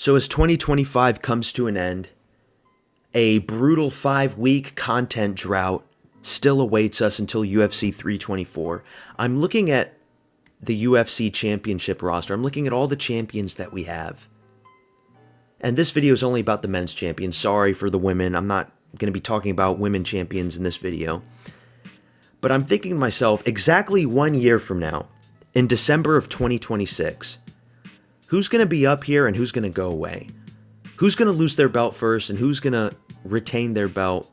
So as 2025 comes to an end, a brutal 5-week content drought still awaits us until UFC 324. I'm looking at the UFC Championship roster. I'm looking at all the champions that we have. And this video is only about the men's champions. Sorry for the women. I'm not going to be talking about women champions in this video. But I'm thinking to myself, exactly 1 year from now, in December of 2026, who's going to be up here and who's going to go away? Who's going to lose their belt first and who's going to retain their belt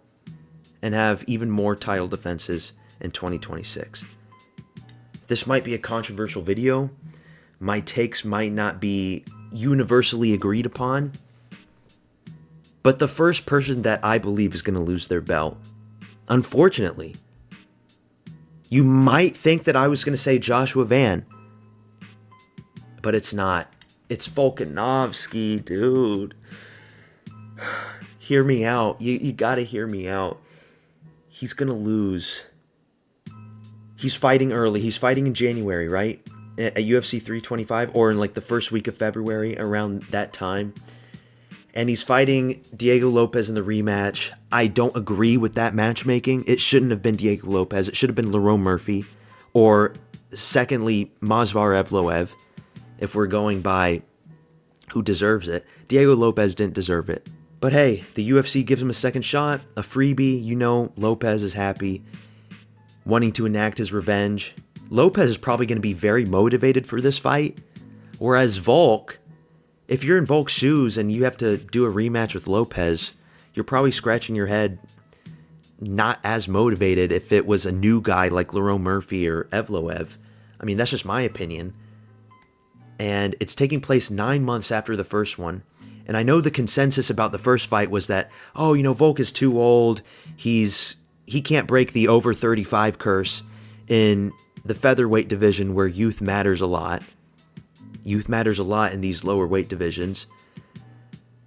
and have even more title defenses in 2026? This might be a controversial video. My takes might not be universally agreed upon. But the first person that I believe is going to lose their belt, unfortunately, you might think that I was going to say Joshua Van, but it's not. It's Volkanovski, dude. Hear me out. You got to hear me out. He's going to lose. He's fighting early. He's fighting in January, right? At UFC 325 or in like the first week of February, around that time. And he's fighting Diego Lopez in the rematch. I don't agree with that matchmaking. It shouldn't have been Diego Lopez. It should have been Lerone Murphy. Or secondly, Movsar Evloev, if we're going by who deserves it. Diego Lopez didn't deserve it. But hey, the UFC gives him a second shot, a freebie. You know Lopez is happy, wanting to enact his revenge. Lopez is probably going to be very motivated for this fight. Whereas Volk, if you're in Volk's shoes and you have to do a rematch with Lopez, you're probably scratching your head, not as motivated if it was a new guy like Lerone Murphy or Evloev. I mean, that's just my opinion. And it's taking place 9 months after the first one. And I know the consensus about the first fight was that, oh, you know, Volk is too old. He can't break the over 35 curse in the featherweight division where youth matters a lot. Youth matters a lot in these lower weight divisions.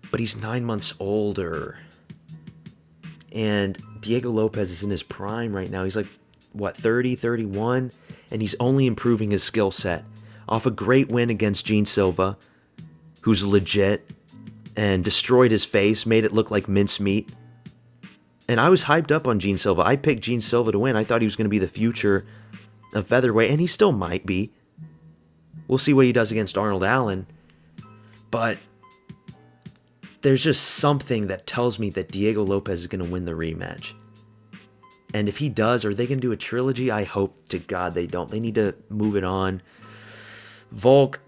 But he's 9 months older. And Diego Lopez is in his prime right now. He's like, what, 30, 31? And he's only improving his skill set off a great win against Gene Silva, who's legit, and destroyed his face, made it look like mincemeat. And I was hyped up on Gene Silva. I picked Gene Silva to win. I thought he was going to be the future of featherweight, and he still might be. We'll see what he does against Arnold Allen. But there's just something that tells me that Diego Lopez is going to win the rematch. And if he does, are they going to do a trilogy? I hope to God they don't. They need to move it on. Volk,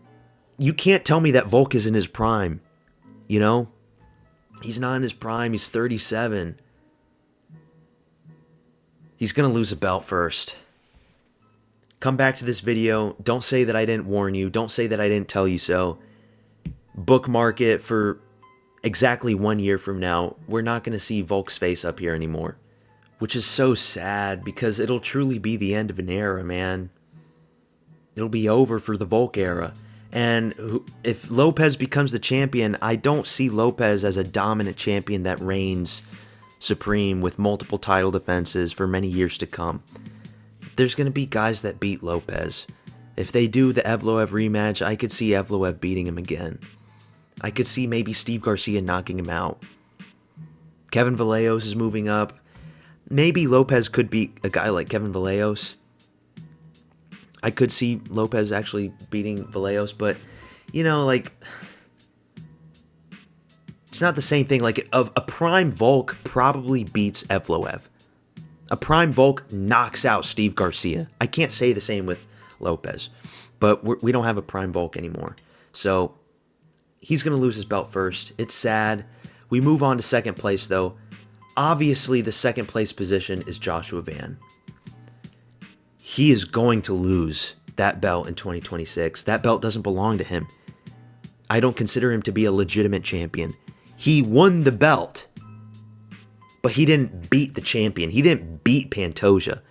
you can't tell me that Volk is in his prime. You know? He's not in his prime. He's 37. He's going to lose a belt first. Come back to this video. Don't say that I didn't warn you. Don't say that I didn't tell you so. Bookmark it for exactly 1 year from now. We're not going to see Volk's face up here anymore. Which is so sad because it'll truly be the end of an era, man. It'll be over for the Volk era. And if Lopez becomes the champion, I don't see Lopez as a dominant champion that reigns supreme with multiple title defenses for many years to come. There's going to be guys that beat Lopez. If they do the Evloev rematch, I could see Evloev beating him again. I could see maybe Steve Garcia knocking him out. Kevin Vallejos is moving up. Maybe Lopez could beat a guy like Kevin Vallejos. I could see Lopez actually beating Vallejos, but, you know, like, it's not the same thing. Like, a prime Volk probably beats Evloev. A prime Volk knocks out Steve Garcia. I can't say the same with Lopez, but we don't have a prime Volk anymore. So, he's going to lose his belt first. It's sad. We move on to second place, though. Obviously, the second place position is Joshua Van. He is going to lose that belt in 2026. That belt doesn't belong to him. I don't consider him to be a legitimate champion. He won the belt, but he didn't beat the champion. He didn't beat Pantoja.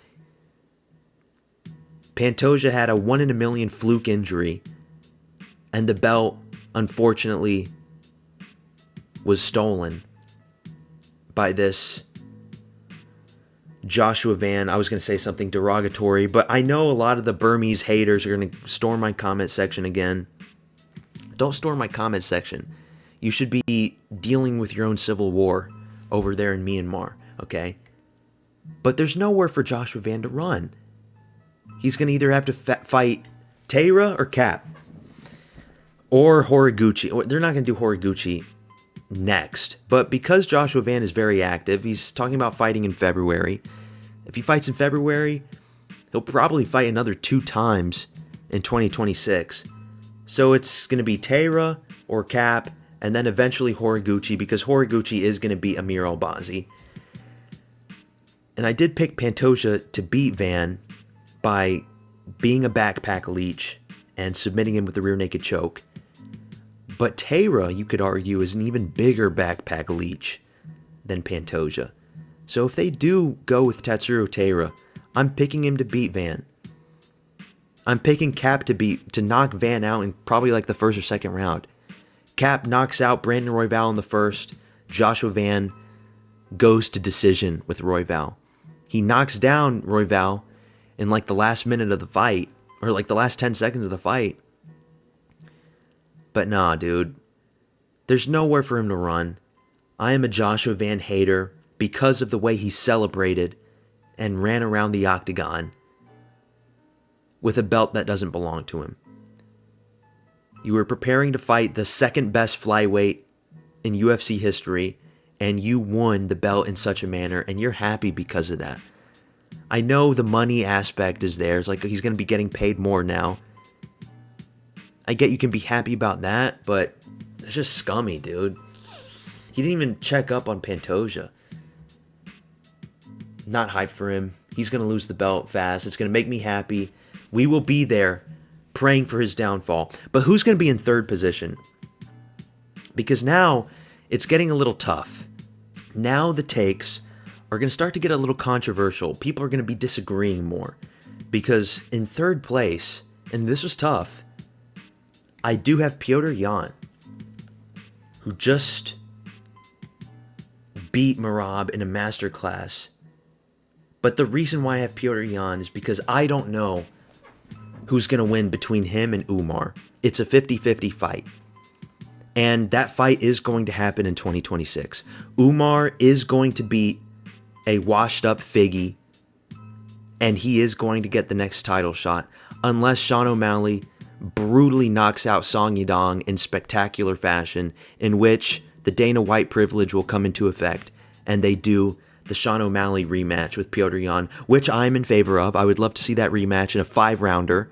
Pantoja had a 1 in a million fluke injury, and the belt, unfortunately, was stolen by this Joshua Van. I was going to say something derogatory, but I know a lot of the Burmese haters are going to storm my comment section again. Don't storm my comment section. You should be dealing with your own civil war over there in Myanmar, okay? But there's nowhere for Joshua Van to run. He's going to either have to fight Pereira or Cap. Or Horiguchi. They're not going to do Horiguchi next. But because Joshua Van is very active, he's talking about fighting in February. If he fights in February, he'll probably fight another 2 times in 2026. So it's going to be Pereira or Cap, and then eventually Horiguchi, because Horiguchi is going to beat Amir Albazi. And I did pick Pantoja to beat Van by being a backpack leech and submitting him with the rear naked choke. But Pereira, you could argue, is an even bigger backpack leech than Pantoja. So if they do go with Tatsuro Pereira, I'm picking him to beat Van. I'm picking Cap to knock Van out in probably like the first or second round. Cap knocks out Brandon Royval in the first. Joshua Van goes to decision with Royval. He knocks down Royval in like the last minute of the fight, or like the last 10 seconds of the fight. But nah, dude. There's nowhere for him to run. I am a Joshua Van hater because of the way he celebrated and ran around the octagon with a belt that doesn't belong to him. You were preparing to fight the second best flyweight in UFC history, and you won the belt in such a manner, and you're happy because of that. I know the money aspect is there. It's like he's going to be getting paid more now. I get you can be happy about that, but it's just scummy, dude. He didn't even check up on Pantoja. Not hyped for him. He's going to lose the belt fast. It's going to make me happy. We will be there praying for his downfall. But who's going to be in third position? Because now it's getting a little tough. Now the takes are going to start to get a little controversial. People are going to be disagreeing more. Because in third place, and this was tough, I do have Petr Yan, who just beat Merab in a masterclass. But the reason why I have Petr Yan is because I don't know who's going to win between him and Umar. It's a 50-50 fight. And that fight is going to happen in 2026. Umar is going to beat a washed-up Figgy, and he is going to get the next title shot, unless Sean O'Malley brutally knocks out Song Yadong in spectacular fashion, in which the Dana White privilege will come into effect, and they do the Sean O'Malley rematch with Petr Yan, which I'm in favor of. I would love to see that rematch in a 5-rounder.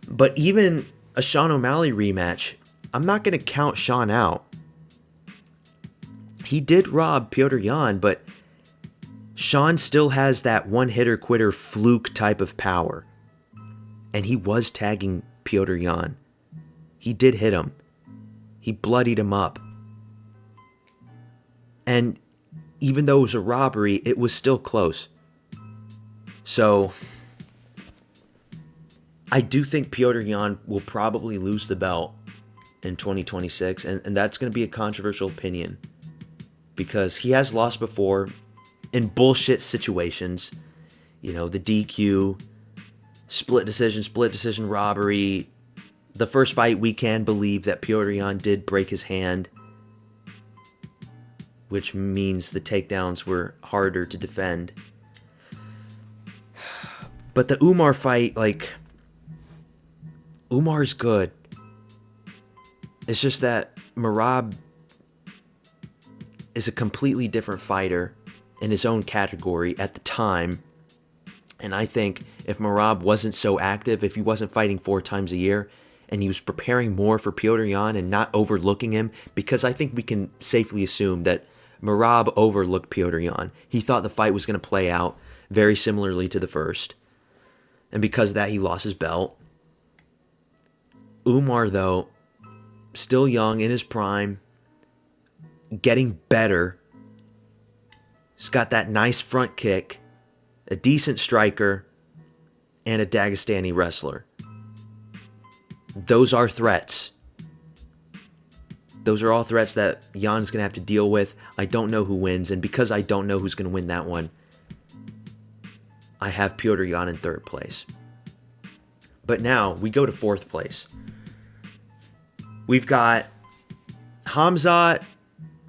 But even a Sean O'Malley rematch, I'm not going to count Sean out. He did rob Petr Yan, but Sean still has that one-hitter-quitter fluke type of power. And he was tagging Petr Yan. He did hit him. He bloodied him up. And even though it was a robbery, it was still close. So I do think Petr Yan will probably lose the belt in 2026. And that's going to be a controversial opinion. Because he has lost before in bullshit situations. You know, the DQ, split decision robbery. The first fight, we can believe that Petr Yan did break his hand, which means the takedowns were harder to defend. But the Umar fight, like, Umar's good. It's just that Merab is a completely different fighter in his own category at the time. And I think if Merab wasn't so active, if he wasn't fighting 4 times a year, and he was preparing more for Petr Yan and not overlooking him, because I think we can safely assume that Merab overlooked Petr Yan. He thought the fight was going to play out very similarly to the first. And because of that, he lost his belt. Umar, though, still young, in his prime, getting better. He's got that nice front kick, a decent striker, and a Dagestani wrestler. Those are threats. Those are all threats that Yan's going to have to deal with. I don't know who wins, and because I don't know who's going to win that one, I have Petr Yan in third place. But now we go to fourth place. We've got Hamzat,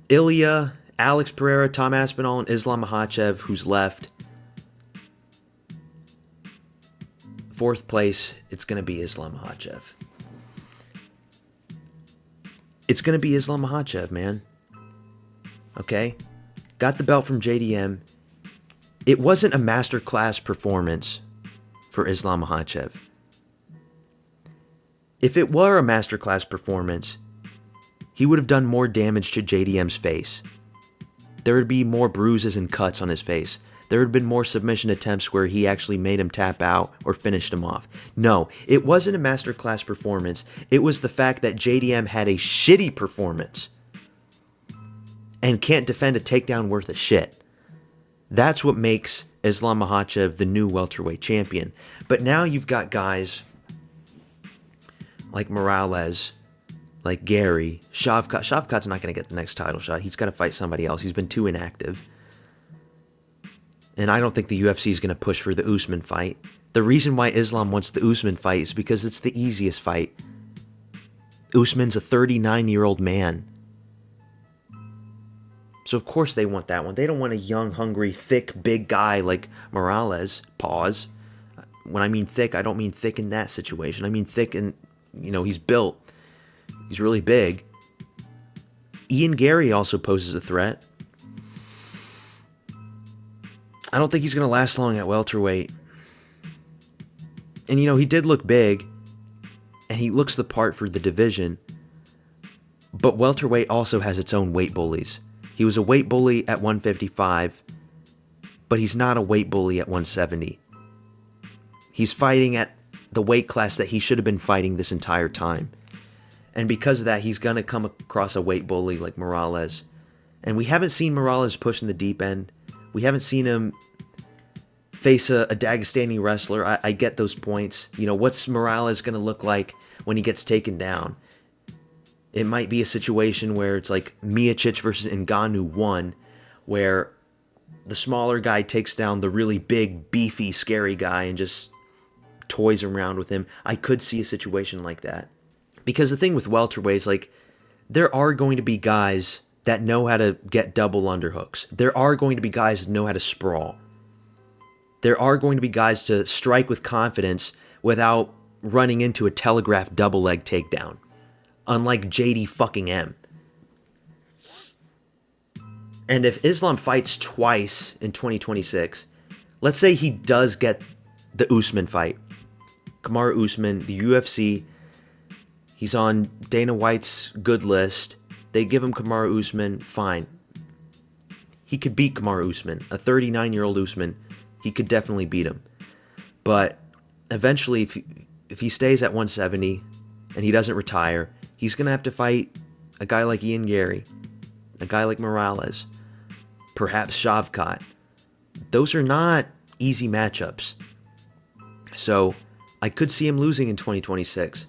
Ilya, Alex Pereira, Tom Aspinall, and Islam Makhachev, who's left. Fourth place, it's going to be Islam Makhachev. It's going to be Islam Makhachev, man. Okay? Got the belt from JDM. It wasn't a masterclass performance for Islam Makhachev. If it were a masterclass performance, he would have done more damage to JDM's face. There would be more bruises and cuts on his face. There would have been more submission attempts where he actually made him tap out or finished him off. No, it wasn't a masterclass performance. It was the fact that JDM had a shitty performance and can't defend a takedown worth of shit. That's what makes Islam Makhachev the new welterweight champion. But now you've got guys like Morales, like Gary, Shavkat. Shavkat's not going to get the next title shot. He's got to fight somebody else. He's been too inactive. And I don't think the UFC is going to push for the Usman fight. The reason why Islam wants the Usman fight is because it's the easiest fight. Usman's a 39-year-old man. So of course they want that one. They don't want a young, hungry, thick, big guy like Morales. Pause. When I mean thick, I don't mean thick in that situation. I mean thick in, he's built. He's really big. Ian Gary also poses a threat. I don't think he's going to last long at welterweight. And, he did look big, and he looks the part for the division. But welterweight also has its own weight bullies. He was a weight bully at 155, but he's not a weight bully at 170. He's fighting at the weight class that he should have been fighting this entire time. And because of that, he's going to come across a weight bully like Morales. And we haven't seen Morales push in the deep end. We haven't seen him face a Dagestani wrestler. I get those points. What's Morales going to look like when he gets taken down? It might be a situation where it's like Miocic versus Ngannou 1, where the smaller guy takes down the really big, beefy, scary guy and just toys around with him. I could see a situation like that. Because the thing with welterweights, there are going to be guys that know how to get double underhooks. There are going to be guys that know how to sprawl. There are going to be guys to strike with confidence without running into a telegraphed double leg takedown. Unlike JD fucking M. And if Islam fights twice in 2026, let's say he does get the Usman fight. Kamaru Usman, the UFC, he's on Dana White's good list. They give him Kamaru Usman, fine. He could beat Kamaru Usman. A 39-year-old Usman, he could definitely beat him. But eventually, if he stays at 170 and he doesn't retire, he's going to have to fight a guy like Ian Gary, a guy like Morales, perhaps Shavkat. Those are not easy matchups. So I could see him losing in 2026.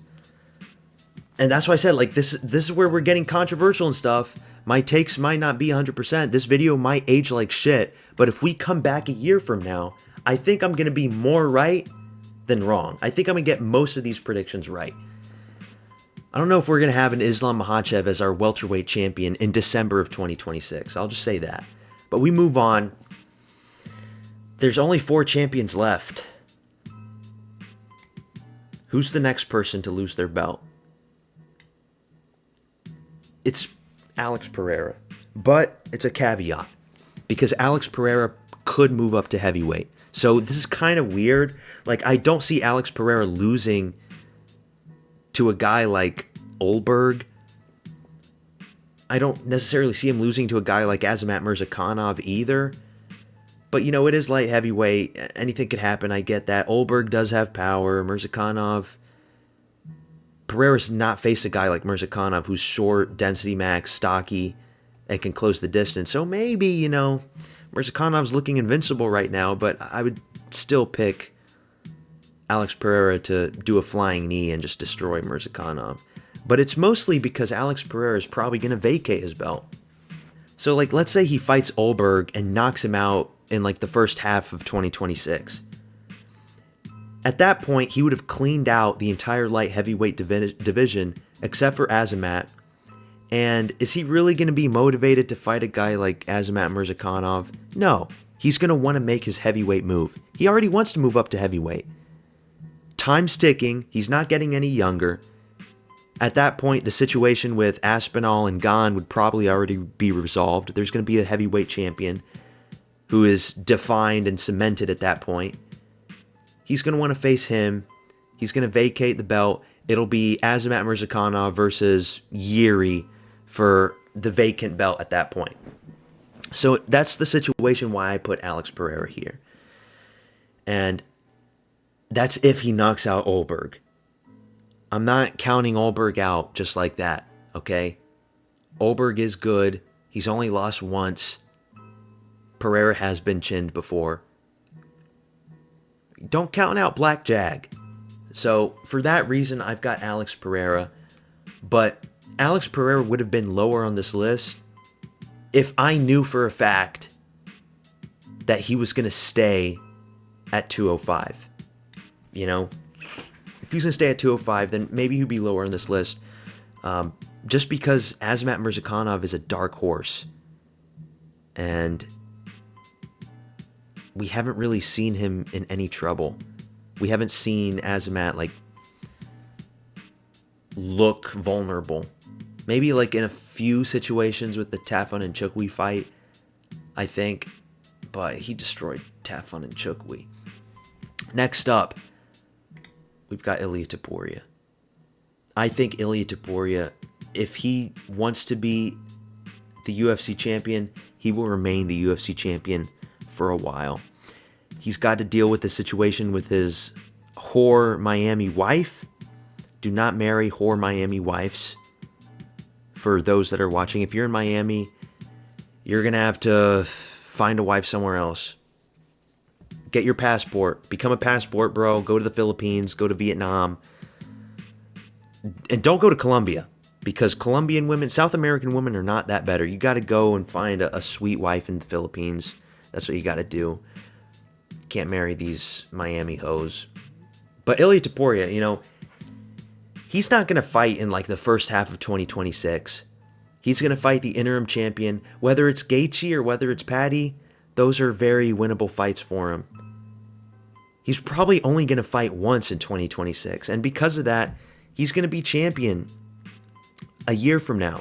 And that's why I said, this is where we're getting controversial and stuff. My takes might not be 100%. This video might age like shit. But if we come back a year from now, I think I'm going to be more right than wrong. I think I'm going to get most of these predictions right. I don't know if we're going to have an Islam Makhachev as our welterweight champion in December of 2026. I'll just say that. But we move on. There's only 4 champions left. Who's the next person to lose their belt? It's Alex Pereira. But it's a caveat. Because Alex Pereira could move up to heavyweight. So this is kind of weird. I don't see Alex Pereira losing to a guy like Olberg. I don't necessarily see him losing to a guy like Azamat Murzakanov either. But, it is light heavyweight. Anything could happen. I get that. Olberg does have power. Murzakanov. Pereira's not faced a guy like Murzakanov who's short, density max, stocky, and can close the distance. So maybe, Murzakanov's looking invincible right now, but I would still pick Alex Pereira to do a flying knee and just destroy Murzakanov. But it's mostly because Alex Pereira is probably going to vacate his belt. So, let's say he fights Olberg and knocks him out in, the first half of 2026. At that point, he would have cleaned out the entire light heavyweight division, except for Azamat, And is he really going to be motivated to fight a guy like Azamat Murzakanov? No. He's going to want to make his heavyweight move. He already wants to move up to heavyweight. Time's ticking. He's not getting any younger. At that point, the situation with Aspinall and Gane would probably already be resolved. There's going to be a heavyweight champion who is defined and cemented at that point. He's going to want to face him. He's going to vacate the belt. It'll be Azamat Murzakanov versus Yuri for the vacant belt at that point. So that's the situation why I put Alex Pereira here. And that's if he knocks out Olberg. I'm not counting Olberg out just like that, okay? Olberg is good. He's only lost once. Pereira has been chinned before. Don't count out Black Jag. So for that reason, I've got Alex Pereira. But Alex Pereira would have been lower on this list if I knew for a fact that he was going to stay at 205. You know? If he's going to stay at 205, then maybe he'd be lower on this list. Just because Azamat Murzakanov is a dark horse. And we haven't really seen him in any trouble. We haven't seen Azamat, look vulnerable. Maybe, in a few situations with the Tafon and Chukwi fight, I think. But he destroyed Tafon and Chukwi. Next up, we've got Ilia Topuria. I think Ilia Topuria, if he wants to be the UFC champion, he will remain the UFC champion for a while. He's got to deal with the situation with his whore Miami wife. Do not marry whore Miami wives. For those that are watching, if you're in Miami, you're going to have to find a wife somewhere else. Get your passport. Become a passport bro. Go to the Philippines. Go to Vietnam. And don't go to Colombia. Because Colombian women, South American women are not that better. You got to go and find a sweet wife in the Philippines. That's what you got to do. Can't marry these Miami hoes. But Ilia Topuria, he's not going to fight in the first half of 2026. He's going to fight the interim champion. Whether it's Gaethje or whether it's Paddy, those are very winnable fights for him. He's probably only going to fight once in 2026. And because of that, he's going to be champion a year from now.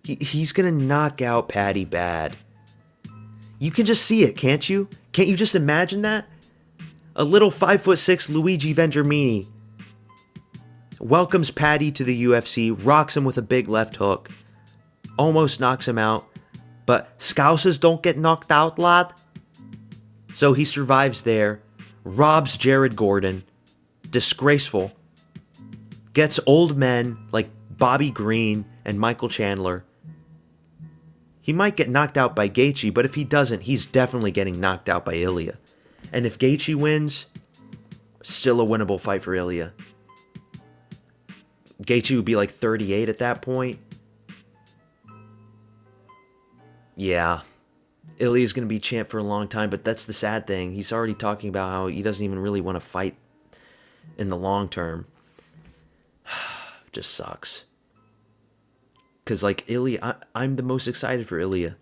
He's going to knock out Paddy bad. You can just see it, can't you? Can't you just imagine that? A little 5'6" Luigi Vendramini welcomes Paddy to the UFC, rocks him with a big left hook, almost knocks him out, but Scousers don't get knocked out, lad. So he survives there, robs Jared Gordon, disgraceful, gets old men like Bobby Green and Michael Chandler. He might get knocked out by Gaethje, but if he doesn't, he's definitely getting knocked out by Ilia. And if Gaethje wins, still a winnable fight for Ilia. Gaethje would be 38 at that point. Yeah. Ilia's going to be champ for a long time, but that's the sad thing. He's already talking about how he doesn't even really want to fight in the long term. Just sucks. Because, Ilia, I'm the most excited for Ilia.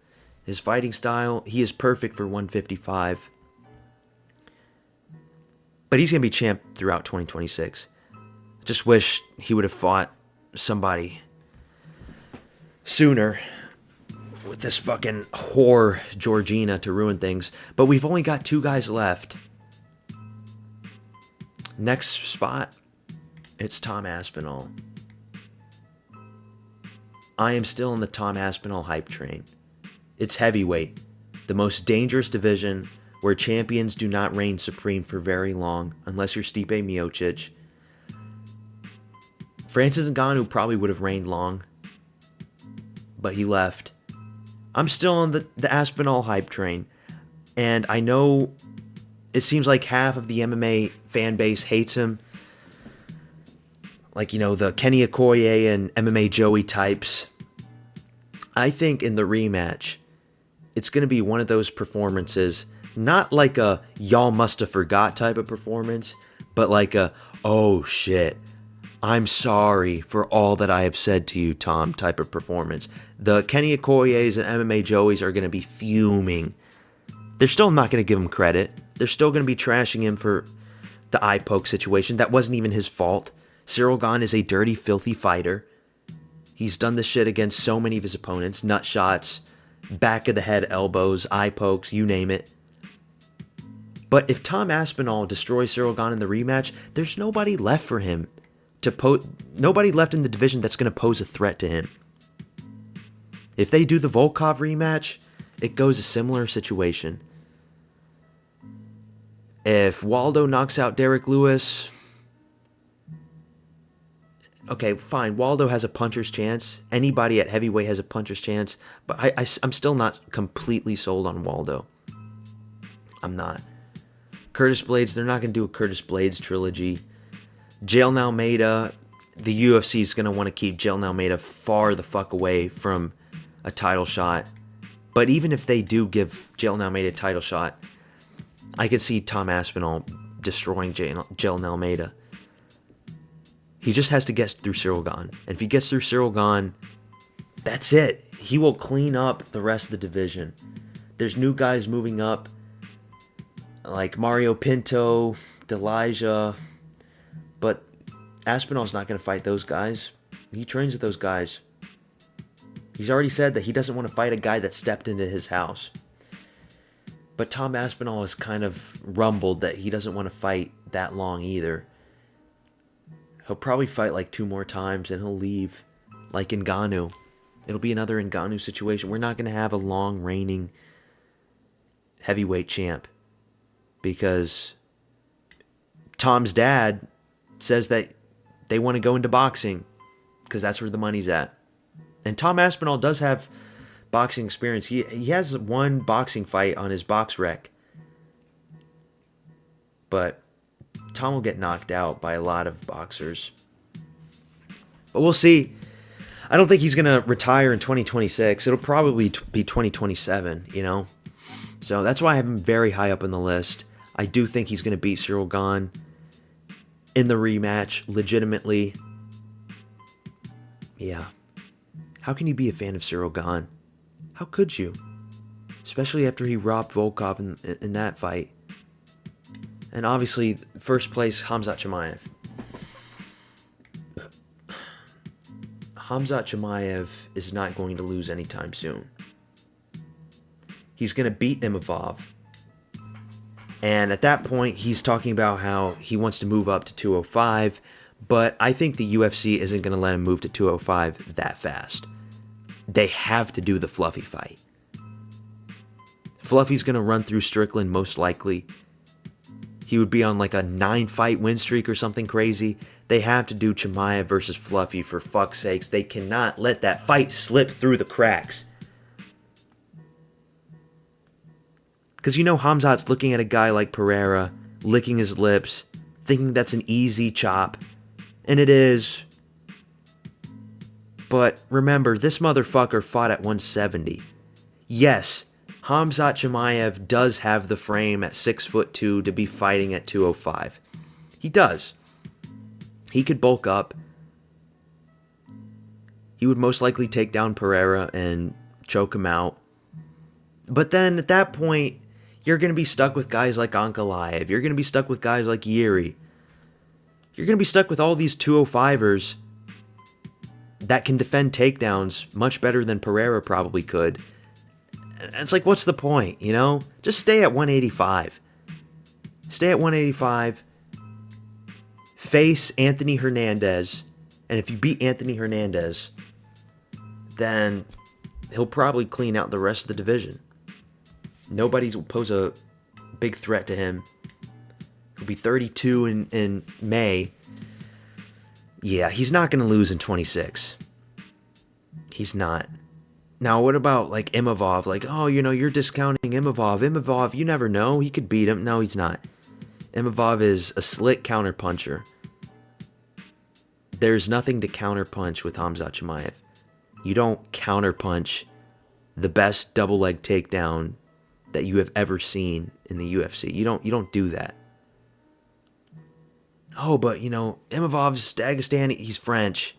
His fighting style, he is perfect for 155. But he's going to be champ throughout 2026. Just wish he would have fought somebody sooner with this fucking whore Georgina to ruin things. But we've only got 2 guys left. Next spot, it's Tom Aspinall. I am still in the Tom Aspinall hype train. It's heavyweight, the most dangerous division where champions do not reign supreme for very long, unless you're Stipe Miocic. Francis Ngannou probably would have reigned long, but he left. I'm still on the Aspinall hype train, and I know it seems like half of the MMA fan base hates him. The Kenny Okoye and MMA Joey types. I think in the rematch, it's going to be one of those performances, not like a y'all must have forgot type of performance, but like a, oh shit, I'm sorry for all that I have said to you, Tom, type of performance. The Kenny Okoyes and MMA Joeys are going to be fuming. They're still not going to give him credit. They're still going to be trashing him for the eye poke situation. That wasn't even his fault. Cyril Gane is a dirty, filthy fighter. He's done this shit against so many of his opponents. Nut shots, back of the head elbows, eye pokes, you name it. But if Tom Aspinall destroys Cyril Gane in the rematch, there's nobody left for him to nobody left in the division that's going to pose a threat to him. If they do the Volkov rematch, it goes a similar situation. If Waldo knocks out Derek Lewis, okay, fine. Waldo has a puncher's chance. Anybody at heavyweight has a puncher's chance. But I'm still not completely sold on Waldo. I'm not. Curtis Blades, they're not going to do a Curtis Blades trilogy. Jalen Almeida, the UFC is going to want to keep Jalen Almeida far the fuck away from a title shot. But even if they do give Jalen Almeida a title shot, I could see Tom Aspinall destroying Jalen Almeida. He just has to get through Cyril Gane. And if he gets through Cyril Gane, that's it. He will clean up the rest of the division. There's new guys moving up, like Mario Pinto, Delija. But Aspinall's not going to fight those guys. He trains with those guys. He's already said that he doesn't want to fight a guy that stepped into his house. But Tom Aspinall has kind of rumbled that he doesn't want to fight that long either. He'll probably fight like 2 more times and he'll leave, like Ngannou. It'll be another Ngannou situation. We're not going to have a long reigning heavyweight champ because Tom's dad says that they want to go into boxing because that's where the money's at. And Tom Aspinall does have boxing experience. He has one boxing fight on his box rec. But Tom will get knocked out by a lot of boxers. But we'll see. I don't think he's going to retire in 2026. It'll probably be 2027, you know? So that's why I have him very high up on the list. I do think he's going to beat Cyril Gane in the rematch, legitimately. Yeah. How can you be a fan of Cyril Gane? How could you? Especially after he robbed Volkov in that fight. And obviously, first place, Khamzat Chimaev. Khamzat Chimaev is not going to lose anytime soon. He's going to beat Imavov. And at that point, he's talking about how he wants to move up to 205. But I think the UFC isn't going to let him move to 205 that fast. They have to do the Fluffy fight. Fluffy's going to run through Strickland most likely. He would be on like a 9-fight win streak or something crazy. They have to do Chimaev versus Fluffy for fuck's sakes. They cannot let that fight slip through the cracks. Because you know Khamzat's looking at a guy like Pereira, licking his lips, thinking that's an easy chop. And it is. But remember, this motherfucker fought at 170. Yes, Khamzat Chimaev does have the frame at 6'2" to be fighting at 205. He does. He could bulk up. He would most likely take down Pereira and choke him out. But then at that point, you're going to be stuck with guys like Ankalaev. You're going to be stuck with guys like Yuri. You're going to be stuck with all these 205ers that can defend takedowns much better than Pereira probably could. And it's like, what's the point, you know? Just stay at 185. Stay at 185. Face Anthony Hernandez. And if you beat Anthony Hernandez, then he'll probably clean out the rest of the division. Nobody's will pose a big threat to him. He'll be 32 in May. Yeah, he's not going to lose in 26. He's not. Now, what about like Imavov? Like, oh, you know, you're discounting Imavov. Imavov, you never know. He could beat him. No, he's not. Imavov is a slick counterpuncher. There's nothing to counterpunch with Khamzat Chimaev. You don't counterpunch the best double leg takedown that you have ever seen in the UFC. You don't do that. Oh, but, you know, Imavov's Dagestani, he's French.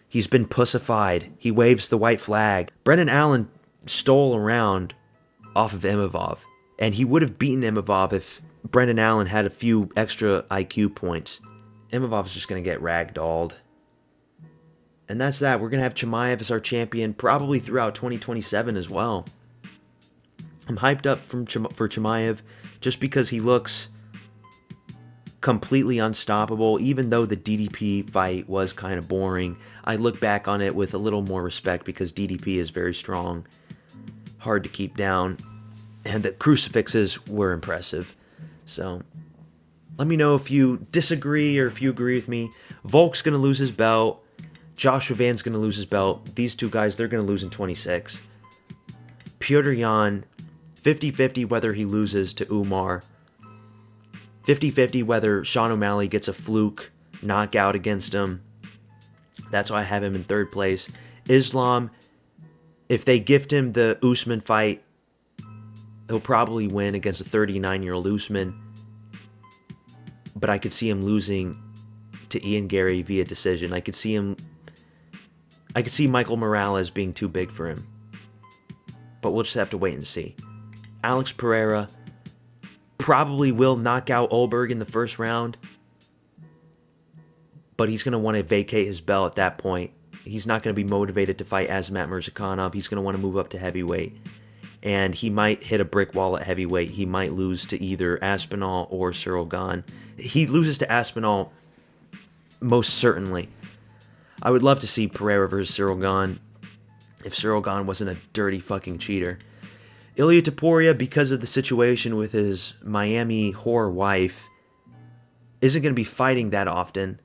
He's been pussified. He waves the white flag. Brendan Allen stole a round off of Imavov, and he would have beaten Imavov if Brendan Allen had a few extra IQ points. Imavov's just going to get ragdolled. And that's that. We're going to have Chimaev as our champion probably throughout 2027 as well. I'm hyped up for Chimaev just because he looks completely unstoppable. Even though the DDP fight was kind of boring, I look back on it with a little more respect because DDP is very strong, hard to keep down, and the crucifixes were impressive. So let me know if you disagree or if you agree with me. Volk's going to lose his belt. Joshua Van's going to lose his belt. These two guys, they're going to lose in 26. Petr Yan, 50-50 whether he loses to Umar. 50-50 whether Sean O'Malley gets a fluke knockout against him. That's why I have him in third place. Islam, if they gift him the Usman fight, he'll probably win against a 39-year-old Usman. But I could see him losing to Ian Gary via decision. I could see Michael Morales being too big for him. But we'll just have to wait and see. Alex Pereira probably will knock out Olberg in the first round, but he's going to want to vacate his belt at that point. He's not going to be motivated to fight Azamat Murzakanov. He's going to want to move up to heavyweight, and he might hit a brick wall at heavyweight. He might lose to either Aspinall or Cyril Gane. He loses to Aspinall most certainly. I would love to see Pereira versus Cyril Gane if Cyril Gane wasn't a dirty fucking cheater. Ilya Topuria, because of the situation with his Miami whore wife, isn't going to be fighting that often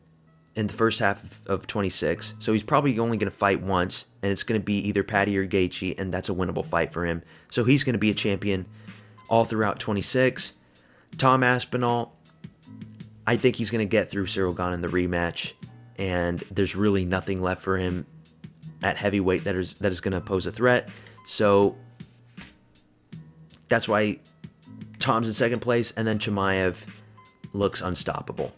in the first half of 26. So he's probably only going to fight once, and it's going to be either Paddy or Gaethje, and that's a winnable fight for him. So he's going to be a champion all throughout 26. Tom Aspinall, I think he's going to get through Cyril Gane in the rematch, and there's really nothing left for him at heavyweight that is going to pose a threat. So that's why Tom's in second place, and then Chimaev looks unstoppable.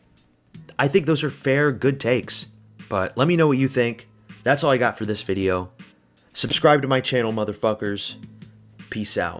I think those are fair, good takes. But let me know what you think. That's all I got for this video. Subscribe to my channel, motherfuckers. Peace out.